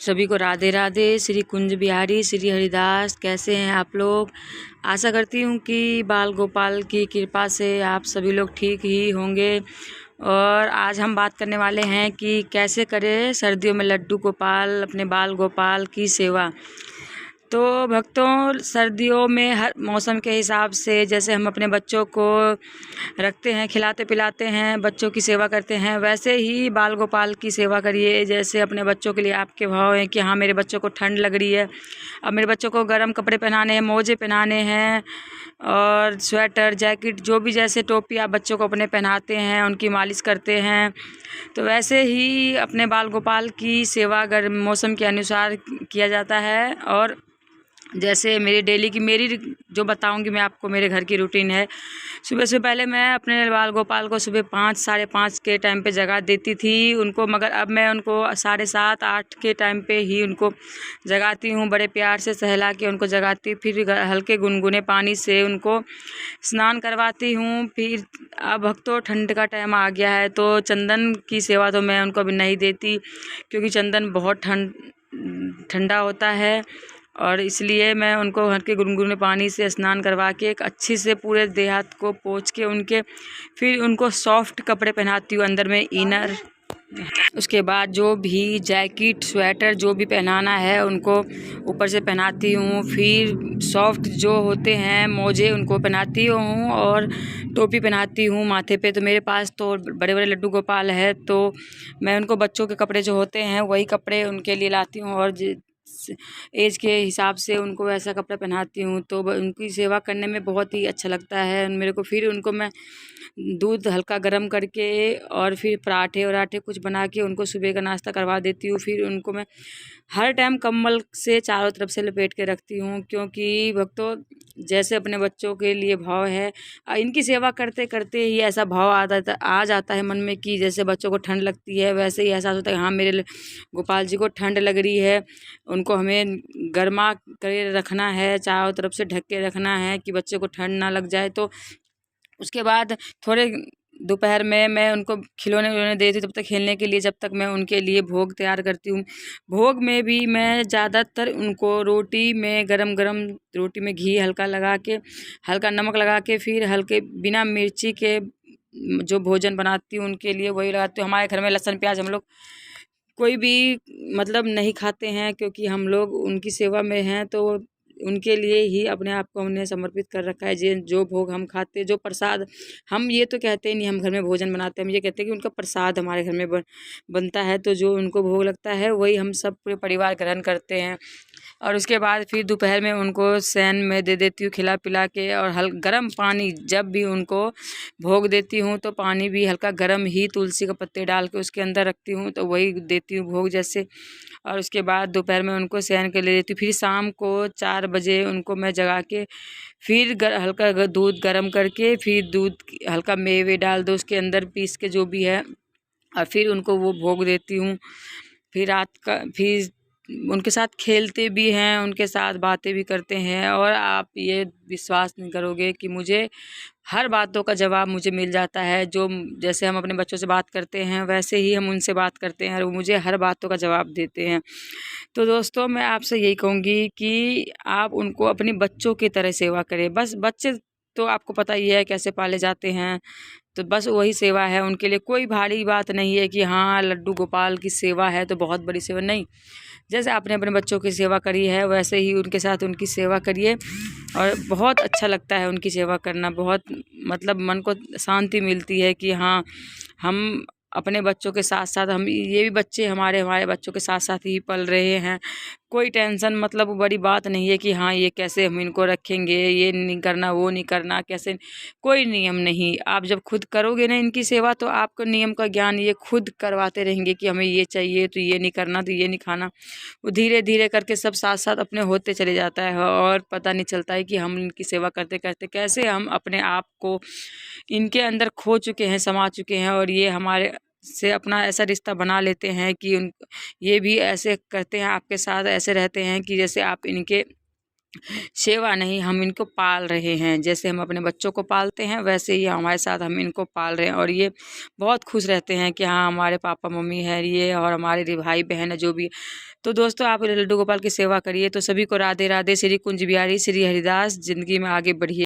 सभी को राधे राधे। श्री कुंज बिहारी श्री हरिदास, कैसे हैं आप लोग। आशा करती हूँ कि बाल गोपाल की कृपा से आप सभी लोग ठीक ही होंगे। और आज हम बात करने वाले हैं कि कैसे करें सर्दियों में लड्डू गोपाल अपने बाल गोपाल की सेवा। तो भक्तों, सर्दियों में हर मौसम के हिसाब से जैसे हम अपने बच्चों को रखते हैं, खिलाते पिलाते हैं, बच्चों की सेवा करते हैं, वैसे ही बाल गोपाल की सेवा करिए। जैसे अपने बच्चों के लिए आपके भाव हैं कि हाँ मेरे बच्चों को ठंड लग रही है, अब मेरे बच्चों को गर्म कपड़े पहनाने हैं, मोजे पहनाने हैं और स्वेटर जैकेट जो भी, जैसे टोपी आप बच्चों को अपने पहनाते हैं, उनकी मालिश करते हैं, तो वैसे ही अपने बाल गोपाल की सेवा गर्म मौसम के अनुसार किया जाता है। और जैसे मेरी डेली की मेरी जो बताऊंगी मैं आपको, मेरे घर की रूटीन है। सुबह से पहले मैं अपने बाल गोपाल को सुबह 5 साढ़े 5 के टाइम पे जगा देती थी उनको, मगर अब मैं उनको 7:30 8 के टाइम पे ही उनको जगाती हूँ। बड़े प्यार से सहला के उनको जगाती, फिर हल्के गुनगुने पानी से उनको स्नान करवाती हूँ। फिर अब भक्तों ठंड का टाइम आ गया है तो चंदन की सेवा तो मैं उनको अभी नहीं देती, क्योंकि चंदन बहुत ठंडा होता है, और इसलिए मैं उनको हल्के गुनगुने पानी से स्नान करवा के एक अच्छी से पूरे देह हाथ को पोंछ के उनके फिर उनको सॉफ्ट कपड़े पहनाती हूँ, अंदर में इनर। उसके बाद जो भी जैकेट स्वेटर जो भी पहनाना है उनको ऊपर से पहनाती हूँ। फिर सॉफ्ट जो होते हैं मोजे उनको पहनाती हूँ और टोपी पहनाती हूँ माथे पे। तो मेरे पास तो बड़े बड़े लड्डू गोपाल है, तो मैं उनको बच्चों के कपड़े जो होते हैं वही कपड़े उनके लिए लाती हूँ, और एज के हिसाब से उनको वैसा कपड़ा पहनाती हूँ। तो उनकी सेवा करने में बहुत ही अच्छा लगता है मेरे को। फिर उनको मैं दूध हल्का गर्म करके और फिर पराठे वराठे कुछ बना के उनको सुबह का नाश्ता करवा देती हूँ। फिर उनको मैं हर टाइम कंबल से चारों तरफ से लपेट के रखती हूँ, क्योंकि भक्तों जैसे अपने बच्चों के लिए भाव है, इनकी सेवा करते करते ही ऐसा भाव आ जाता है मन में कि जैसे बच्चों को ठंड लगती है, वैसे ही एहसास होता है हाँ मेरे गोपाल जी को ठंड लग रही है, उनको हमें गर्मा करे रखना है, चारों तरफ से ढक के रखना है कि बच्चे को ठंड ना लग जाए। तो उसके बाद थोड़े दोपहर में मैं उनको खिलौने विलौने देती हूँ, तब तक खेलने के लिए, जब तक मैं उनके लिए भोग तैयार करती हूँ। भोग में भी मैं ज़्यादातर उनको रोटी में गरम गरम रोटी में घी हल्का लगा के, हल्का नमक लगा के, फिर हल्के बिना मिर्ची के जो भोजन बनाती हूँ उनके लिए वही लगाती हूँ। हमारे घर में लहसुन प्याज हम लोग कोई भी मतलब नहीं खाते हैं, क्योंकि हम लोग उनकी सेवा में हैं, तो उनके लिए ही अपने आप को हमने समर्पित कर रखा है। जो भोग हम खाते, जो प्रसाद, हम ये तो कहते ही नहीं हम घर में भोजन बनाते हैं, हम ये कहते हैं कि उनका प्रसाद हमारे घर में बनता है, तो जो उनको भोग लगता है वही हम सब पूरे परिवार ग्रहण करते हैं। और उसके बाद फिर दोपहर में उनको सैन में दे देती हूँ खिला पिला के, और गर्म पानी जब भी उनको भोग देती हूँ तो पानी भी हल्का गर्म ही तुलसी का पत्ते डाल के उसके अंदर रखती हूँ, तो वही देती हूँ भोग जैसे। और उसके बाद दोपहर में उनको सैन के ले देती हूँ। फिर शाम को 4 बजे उनको मैं जगा के फिर हल्का दूध गर्म करके, फिर दूध हल्का मेवे डाल दो उसके अंदर पीस के जो भी है, और फिर उनको वो भोग देती हूँ। फिर रात का फिर उनके साथ खेलते भी हैं, उनके साथ बातें भी करते हैं, और आप ये विश्वास नहीं करोगे कि मुझे हर बातों का जवाब मुझे मिल जाता है। जो जैसे हम अपने बच्चों से बात करते हैं वैसे ही हम उनसे बात करते हैं, और वो मुझे हर बातों का जवाब देते हैं। तो दोस्तों मैं आपसे यही कहूँगी कि आप उनको अपने बच्चों की तरह सेवा करें। बस बच्चे तो आपको पता ही है कैसे पाले जाते हैं, तो बस वही सेवा है उनके लिए। कोई भारी बात नहीं है कि हाँ लड्डू गोपाल की सेवा है तो बहुत बड़ी सेवा, नहीं। जैसे आपने अपने बच्चों की सेवा करी है वैसे ही उनके साथ उनकी सेवा करिए, और बहुत अच्छा लगता है उनकी सेवा करना। बहुत मतलब मन को शांति मिलती है कि हाँ हम अपने बच्चों के साथ साथ, हम ये भी बच्चे हमारे बच्चों के साथ साथ ही पल रहे हैं। कोई टेंशन मतलब बड़ी बात नहीं है कि हाँ ये कैसे हम इनको रखेंगे, ये नहीं करना वो नहीं करना, कैसे, कोई नियम नहीं। आप जब खुद करोगे ना इनकी सेवा तो आपको नियम का ज्ञान ये खुद करवाते रहेंगे कि हमें ये चाहिए तो ये नहीं करना, तो ये नहीं खाना। वो धीरे धीरे करके सब साथ साथ अपने होते चले जाता है, और पता नहीं चलता है कि हम इनकी सेवा करते करते कैसे हम अपने आप को इनके अंदर खो चुके हैं, समा चुके हैं, और ये हमारे से अपना ऐसा रिश्ता बना लेते हैं कि ये भी ऐसे करते हैं आपके साथ, ऐसे रहते हैं कि जैसे आप इनके सेवा नहीं, हम इनको पाल रहे हैं। जैसे हम अपने बच्चों को पालते हैं वैसे ही हमारे साथ हम इनको पाल रहे हैं और ये बहुत खुश रहते हैं कि हाँ हमारे पापा मम्मी है ये और हमारे भाई बहन है जो भी। तो दोस्तों आप लड्डू गोपाल की सेवा करिए। तो सभी को राधे राधे। श्री कुंज बिहारी श्री हरिदास। ज़िंदगी में आगे बढ़िए।